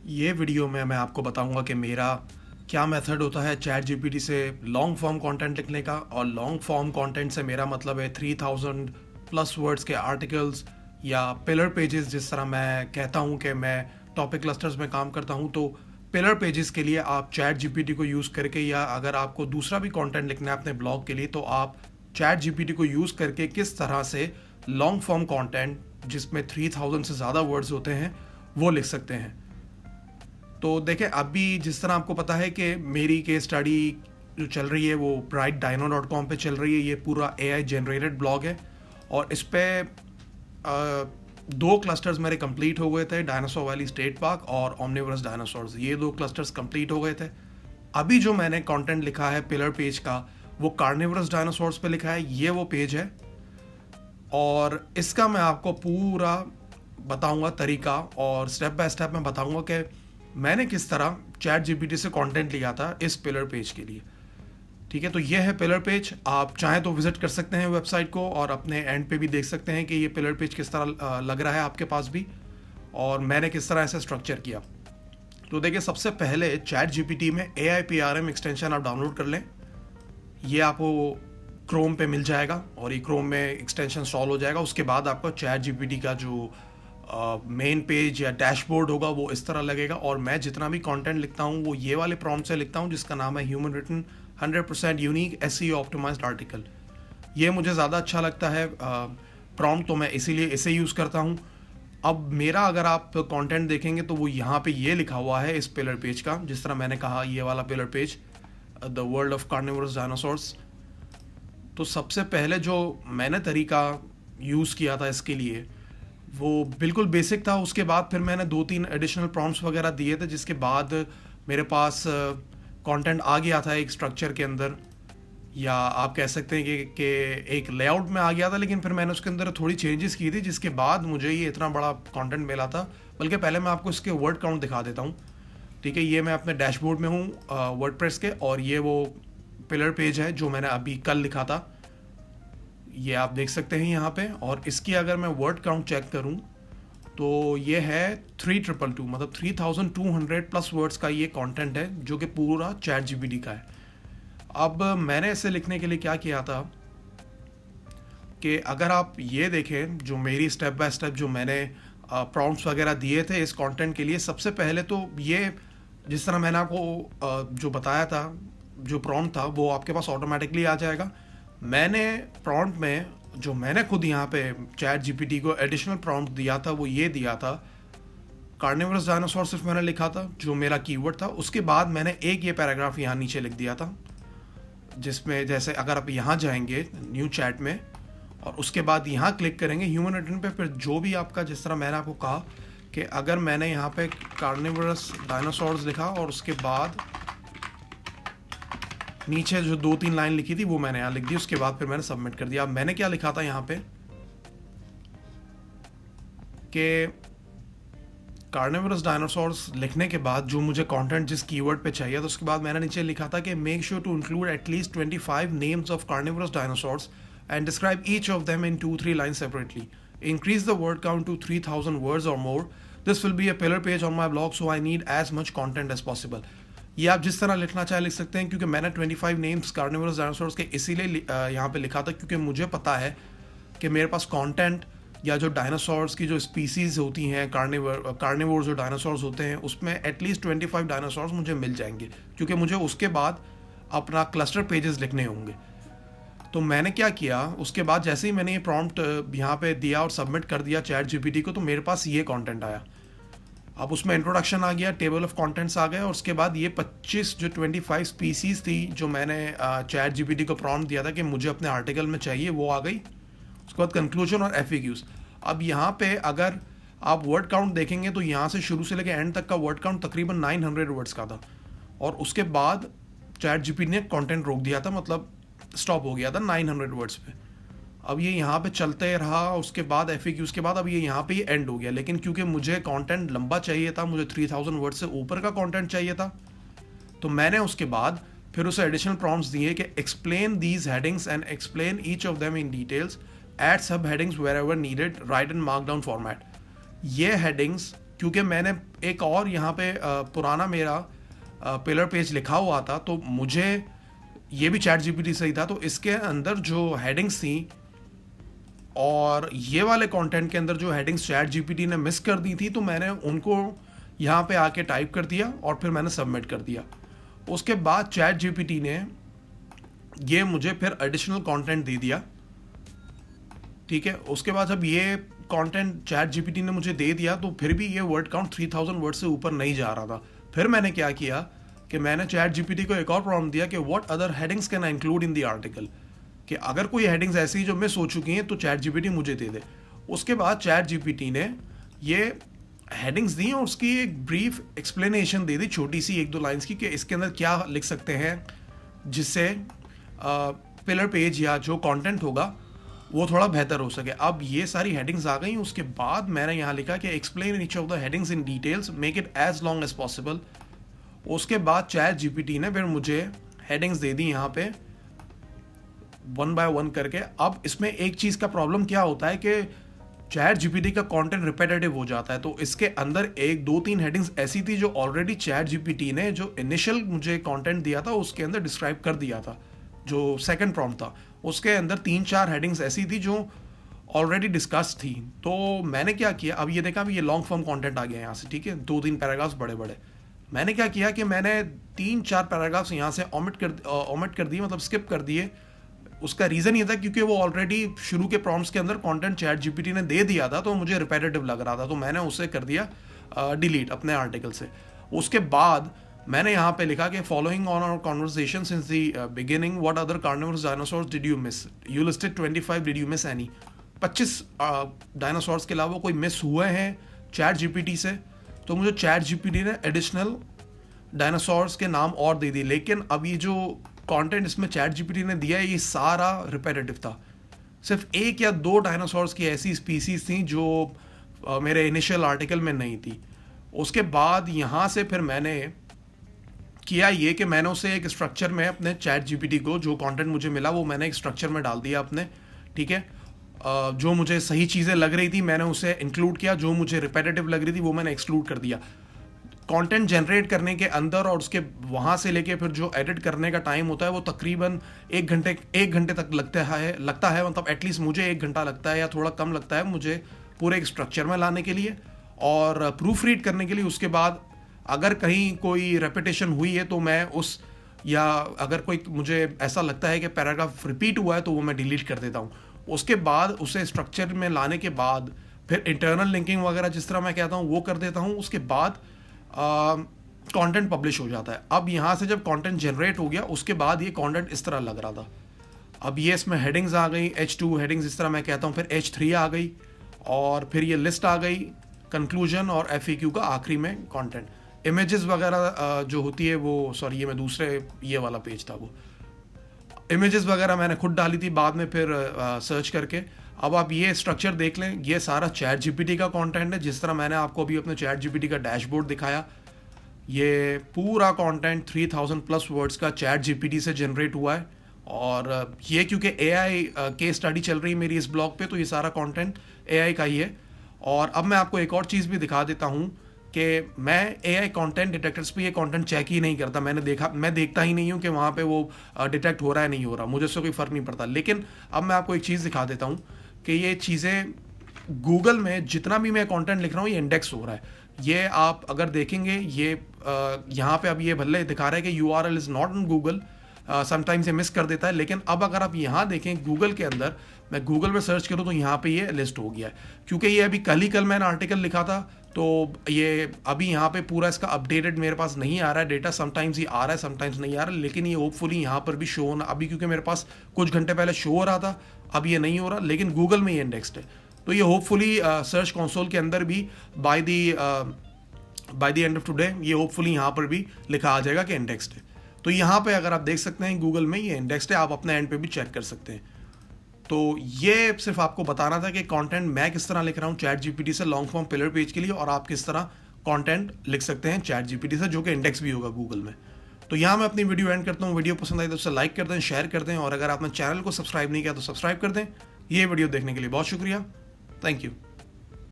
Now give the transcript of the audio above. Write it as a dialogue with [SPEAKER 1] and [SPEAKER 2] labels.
[SPEAKER 1] ये वीडियो में मैं आपको बताऊंगा कि मेरा क्या मेथड होता है चैट जीपीटी से लॉन्ग फॉर्म कंटेंट लिखने का। और लॉन्ग फॉर्म कंटेंट से मेरा मतलब है 3000 प्लस वर्ड्स के आर्टिकल्स या पिलर पेजेस। जिस तरह मैं कहता हूँ कि मैं टॉपिक क्लस्टर्स में काम करता हूँ, तो पिलर पेजेस के लिए आप चैट जीपीटी को यूज़ करके, या अगर आपको दूसरा भी कंटेंट लिखना है अपने ब्लॉग के लिए, तो आप चैट जीपीटी को यूज़ करके किस तरह से लॉन्ग फॉर्म कंटेंट जिसमें 3000 से ज़्यादा वर्ड्स होते हैं वो लिख सकते हैं। तो देखें, अभी जिस तरह आपको पता है कि मेरी केस स्टडी जो चल रही है वो brightdino.com पे चल रही है। ये पूरा AI जनरेटेड ब्लॉग है और इस पे दो क्लस्टर्स मेरे कंप्लीट हो गए थे, डायनासोर वैली स्टेट पार्क और ओमनिवरस डायनासोर्स। ये दो क्लस्टर्स कंप्लीट हो गए थे। अभी जो मैंने कंटेंट लिखा है पिलर पेज का, वो कार्निवरस डायनासोर्स पे लिखा है। ये वो पेज है और इसका मैं आपको पूरा बताऊंगा तरीका, और स्टेप बाय स्टेप मैं बताऊंगा कि मैंने किस तरह चैट जीपीटी से कंटेंट लिया था इस पिलर पेज के लिए। ठीक है, तो ये है पिलर पेज। आप चाहें तो विजिट कर सकते हैं वेबसाइट को और अपने एंड पे भी देख सकते हैं कि ये पिलर पेज किस तरह लग रहा है आपके पास भी, और मैंने किस तरह ऐसे स्ट्रक्चर किया। तो देखिए, सबसे पहले चैट जीपीटी में AIPRM एक्सटेंशन आप डाउनलोड कर लें। ये आपको क्रोम पे मिल जाएगा और ये क्रोम में एक्सटेंशन इंस्टॉल हो जाएगा। उसके बाद आपको चैट जीपीटी का जो मेन पेज या डैशबोर्ड होगा वो इस तरह लगेगा। और मैं जितना भी कंटेंट लिखता हूँ वो ये वाले प्रॉम्प्ट से लिखता हूँ जिसका नाम है human written 100% unique SEO optimised article. ये मुझे ज़्यादा अच्छा लगता है प्रॉम्प्ट, तो मैं इसीलिए इसे यूज़ करता हूँ। अब मेरा अगर आप कंटेंट देखेंगे तो वो यहाँ पे ये लिखा हुआ है इस पिलर पेज का, जिस तरह मैंने कहा ये वाला pillar page, the world of carnivorous dinosaurs. तो सबसे पहले जो मैंने तरीका यूज़ किया था इसके लिए वो बिल्कुल बेसिक था। उसके बाद फिर मैंने 2-3 एडिशनल प्रॉम्प्ट्स वगैरह दिए थे, जिसके बाद मेरे पास कंटेंट आ गया था एक स्ट्रक्चर के अंदर, या आप कह सकते हैं कि एक लेआउट में आ गया था। लेकिन फिर मैंने उसके अंदर थोड़ी चेंजेस की थी, जिसके बाद मुझे ये इतना बड़ा कंटेंट मिला था। बल्कि पहले मैं आपको इसके वर्ड काउंट दिखा देता हूँ। ठीक है, ये मैं अपने डैशबोर्ड में हूँ वर्डप्रेस के, और ये वो पिलर पेज है जो मैंने अभी कल लिखा था। ये आप देख सकते हैं यहाँ पे। और इसकी अगर मैं वर्ड काउंट चेक करूँ तो ये है 3222, मतलब 3200 प्लस वर्ड्स का ये कंटेंट है जो कि पूरा चैट जीपीटी का है। अब मैंने इसे लिखने के लिए क्या किया था कि अगर आप ये देखें जो मेरी स्टेप बाय स्टेप जो मैंने प्रॉम्प्ट्स वगैरह दिए थे इस कंटेंट के लिए, सबसे पहले तो ये जिस तरह मैंने आपको जो बताया था, जो प्रॉम्प्ट था वो आपके पास ऑटोमेटिकली आ जाएगा। मैंने प्रॉम्प्ट में जो मैंने खुद यहाँ पे चैट जीपीटी को एडिशनल प्रॉम्प्ट दिया था वो ये दिया था, कार्निवरस डायनासोर सिर्फ मैंने लिखा था जो मेरा कीवर्ड था। उसके बाद मैंने एक ये पैराग्राफ यहाँ नीचे लिख दिया था, जिसमें जैसे अगर आप यहाँ जाएंगे न्यू चैट में और उसके बाद यहाँ क्लिक करेंगे ह्यूमन रिटन पे, फिर जो भी आपका, जिस तरह मैंने आपको कहा कि अगर मैंने यहाँ पे कार्निवरस डायनासोर्स लिखा और उसके बाद नीचे जो 2-3 लाइन लिखी थी वो मैंने यहाँ लिख दी, उसके बाद फिर मैंने सबमिट कर दिया। अब मैंने क्या लिखा था यहाँ पे कि कार्निवरस डायनासोर्स लिखने के बाद जो मुझे कंटेंट जिस कीवर्ड पे चाहिए, तो उसके बाद मैंने नीचे लिखा था कि make sure to include at least 25 names of carnivorous dinosaurs and describe each of them in 2-3 line separately. Increase the word count to 3000 words और more. This will be a pillar page on my blog, so I need as much content as possible. ये आप जिस तरह लिखना चाहे लिख सकते हैं, क्योंकि मैंने 25 नेम्स कार्निवरस डायनासोर्स के इसीलिए यहाँ पे लिखा था क्योंकि मुझे पता है कि मेरे पास कंटेंट या जो डायनासोर्स की जो स्पीसीज होती हैं, कार्निवोर जो डायनासोर्स होते हैं, उसमें एटलीस्ट 25 डायनासोर्स मुझे मिल जाएंगे, क्योंकि मुझे उसके बाद अपना क्लस्टर पेजेस लिखने होंगे। तो मैंने क्या किया, उसके बाद जैसे ही मैंने ये प्रॉम्प्ट यहाँ पे दिया और सबमिट कर दिया चैट जीपीटी को, तो मेरे पास ये कंटेंट आया। अब उसमें इंट्रोडक्शन आ गया, टेबल ऑफ कंटेंट्स आ गए, और उसके बाद ये 25 स्पीसीज थी जो मैंने चैट जीपीटी को प्रॉम्प्ट दिया था कि मुझे अपने आर्टिकल में चाहिए, वो आ गई। उसके बाद कंक्लूजन और FAQs। अब यहाँ पे अगर आप वर्ड काउंट देखेंगे तो यहाँ से शुरू से लेकर एंड तक का वर्ड काउंट तकरीबन 900 वर्ड्स का था, और उसके बाद चैट जीपीटी ने कंटेंट रोक दिया था, मतलब स्टॉप हो गया था 900 वर्ड्स पे। अब ये यहाँ पे चलते रहा, उसके बाद FAQs के बाद अब ये यहाँ पे एंड हो गया। लेकिन क्योंकि मुझे कंटेंट लंबा चाहिए था, मुझे 3000 वर्ड से ऊपर का कंटेंट चाहिए था, तो मैंने उसके बाद फिर उसे एडिशनल प्रॉम्प्ट्स दिए कि explain these headings and explain each of them in details, add sub headings wherever needed, write in markdown format. ये हेडिंग्स क्योंकि मैंने एक और यहाँ पे पुराना मेरा पिलर पेज लिखा हुआ था, तो मुझे ये भी चैट जीपीटी से ही था, तो इसके अंदर जो हेडिंग्स थी और ये वाले कंटेंट के अंदर जो हेडिंग्स चैट जीपीटी ने मिस कर दी थी, तो मैंने उनको यहाँ पे आके टाइप कर दिया और फिर मैंने सबमिट कर दिया। उसके बाद चैट जीपीटी ने ये मुझे फिर एडिशनल कंटेंट दे दिया, ठीक है। उसके बाद जब ये कंटेंट चैट जीपीटी ने मुझे दे दिया तो फिर भी ये वर्ड काउंट 3000 वर्ड से ऊपर नहीं जा रहा था। फिर मैंने क्या किया कि मैंने चैट जीपीटी को एक और प्रॉम्प्ट दिया कि what other headings can I include in the article, कि अगर कोई हेडिंग्स ऐसी जो मिस हो चुकी हैं तो चैट जीपीटी मुझे दे दे। उसके बाद चैट जीपीटी ने ये हेडिंग्स दी और उसकी एक ब्रीफ एक्सप्लेनेशन दे दी, छोटी सी 1-2 लाइंस की, कि इसके अंदर क्या लिख सकते हैं जिससे पिलर पेज या जो कंटेंट होगा वो थोड़ा बेहतर हो सके। अब ये सारी हेडिंग्स आ गई। उसके बाद मैंने यहाँ लिखा कि explain each of the headings in details, make it as long as possible. उसके बाद चैट जीपीटी ने फिर मुझे हेडिंग्स दे दी यहाँ पे 1 by 1 करके। अब इसमें एक चीज़ का प्रॉब्लम क्या होता है कि चैट जीपीटी का कंटेंट रिपीटेटिव हो जाता है, तो इसके अंदर 1-2-3 हेडिंग्स ऐसी थी जो ऑलरेडी चैट जीपीटी ने जो इनिशियल मुझे कंटेंट दिया था उसके अंदर डिस्क्राइब कर दिया था। जो सेकंड प्रॉम्प्ट था उसके अंदर 3-4 हेडिंग्स ऐसी थी जो ऑलरेडी डिस्कस थी। तो मैंने क्या किया, अब ये देखा, अब ये लॉन्ग फॉर्म कंटेंट आ गया यहाँ से, ठीक है, 2-3 पैराग्राफ्स बड़े बड़े। मैंने क्या किया कि मैंने 3-4 पैराग्राफ्स यहाँ से ओमिट कर दिए, मतलब स्किप कर दिए। उसका रीज़न ये था क्योंकि वो ऑलरेडी शुरू के प्रॉम्प्ट्स के अंदर कंटेंट चैट जीपीटी ने दे दिया था, तो मुझे रिपीटेटिव लग रहा था, तो मैंने उसे कर दिया डिलीट अपने आर्टिकल से। उसके बाद मैंने यहाँ पे लिखा कि following on our conversation since the beginning, what other carnivorous dinosaurs did you miss, you listed 25, did you miss any. 25 dinosaurs के अलावा कोई मिस हुए हैं चैट जीपीटी से, तो मुझे चैट जीपीटी ने एडिशनल डायनासोर्स के नाम और दे दी। लेकिन अब ये जो कंटेंट इसमें चैट जीपीटी ने दिया है ये सारा रिपीटेटिव था। सिर्फ 1 या 2 डायनासोर्स की ऐसी स्पीसीज थी जो मेरे इनिशियल आर्टिकल में नहीं थी। उसके बाद यहाँ से फिर मैंने किया ये कि मैंने उसे एक स्ट्रक्चर में अपने चैट जीपीटी को जो कंटेंट मुझे मिला वो मैंने एक स्ट्रक्चर में डाल दिया अपने, ठीक है। जो मुझे सही चीज़ें लग रही थी मैंने उसे इंक्लूड किया, जो मुझे रिपीटेटिव लग रही थी वो मैंने एक्सक्लूड कर दिया। कंटेंट जनरेट करने के अंदर और उसके वहाँ से लेके फिर जो एडिट करने का टाइम होता है वो तकरीबन 1 घंटे तक लगता है, मतलब एटलीस्ट मुझे 1 घंटा लगता है या थोड़ा कम लगता है मुझे पूरे एक स्ट्रक्चर में लाने के लिए और प्रूफ रीड करने के लिए। उसके बाद अगर कहीं कोई रेपिटेशन हुई है तो मैं या अगर कोई मुझे ऐसा लगता है कि पैराग्राफ रिपीट हुआ है तो वो मैं डिलीट कर देता हूँ। उसके बाद उसे स्ट्रक्चर में लाने के बाद फिर इंटरनल लिंकिंग वगैरह जिस तरह मैं कहता हूँ वो कर देता हूँ। उसके बाद कंटेंट पब्लिश हो जाता है। अब यहाँ से जब कंटेंट जनरेट हो गया उसके बाद ये कंटेंट इस तरह लग रहा था। अब ये इसमें हेडिंग्स आ गई, H2 हेडिंग्स जिस तरह मैं कहता हूँ, फिर H3 आ गई और फिर ये लिस्ट आ गई, कंक्लूजन और FAQ का आखिरी में कंटेंट। इमेजेस वगैरह जो होती है वो, सॉरी ये मैं दूसरे ये वाला पेज था, वो इमेजेस वगैरह मैंने खुद डाली थी बाद में फिर सर्च करके। अब आप ये स्ट्रक्चर देख लें, ये सारा चैट जीपीटी का कंटेंट है। जिस तरह मैंने आपको अभी अपने चैट जीपीटी का डैशबोर्ड दिखाया, ये पूरा कंटेंट 3000+ वर्ड्स का चैट जीपीटी से जनरेट हुआ है। और ये क्योंकि AI केस स्टडी चल रही है मेरी इस ब्लॉग पे, तो ये सारा कंटेंट AI का ही है। और अब मैं आपको एक और चीज़ भी दिखा देता हूँ कि मैं AI कंटेंट डिटेक्टर्स पे ये कंटेंट चेक ही नहीं करता। मैं देखता ही नहीं हूँ कि वहाँ पे वो डिटेक्ट हो रहा है नहीं हो रहा, मुझे उससे कोई फ़र्क नहीं पड़ता। लेकिन अब मैं आपको एक चीज़ दिखा देता हूँ कि ये चीज़ें गूगल में जितना भी मैं कंटेंट लिख रहा हूँ ये इंडेक्स हो रहा है। ये आप अगर देखेंगे ये यहाँ पे अब ये भले दिखा रहा है कि URL is not in Google, sometimes ये मिस कर देता है। लेकिन अब अगर आप यहाँ देखें गूगल के अंदर, मैं गूगल में सर्च करूँ तो यहाँ पे ये लिस्ट हो गया है। क्योंकि ये अभी कल मैंने आर्टिकल लिखा था तो ये अभी यहाँ पे पूरा इसका अपडेटेड मेरे पास नहीं आ रहा है डेटा। समटाइम्स ये आ रहा है, समटाइम्स नहीं आ रहा है, लेकिन ये होपफुली यहाँ पर भी शो होना, अभी क्योंकि मेरे पास कुछ घंटे पहले शो हो रहा था, अब ये नहीं हो रहा, लेकिन गूगल में ये इंडेक्स्ड है। तो ये होपफुली सर्च कंसोल के अंदर भी by the end of today ये होपफुली यहाँ पर भी लिखा आ जाएगा कि इंडेक्स्ड है। तो यहाँ पे अगर आप देख सकते हैं गूगल में ये इंडेक्स्ड है, आप अपने एंड पे भी चेक कर सकते हैं। तो ये सिर्फ आपको बताना था कि कंटेंट मैं किस तरह लिख रहा हूँ चैट जीपीटी से लॉन्ग फॉर्म पिलर पेज के लिए, और आप किस तरह कंटेंट लिख सकते हैं चैट जीपीटी से जो कि इंडेक्स भी होगा गूगल में। तो यहाँ मैं अपनी वीडियो एंड करता हूँ। वीडियो पसंद आई तो उसे लाइक कर दें, शेयर कर दें, और अगर आपने चैनल को सब्सक्राइब नहीं किया तो सब्सक्राइब कर दें। ये वीडियो देखने के लिए बहुत शुक्रिया। Thank you.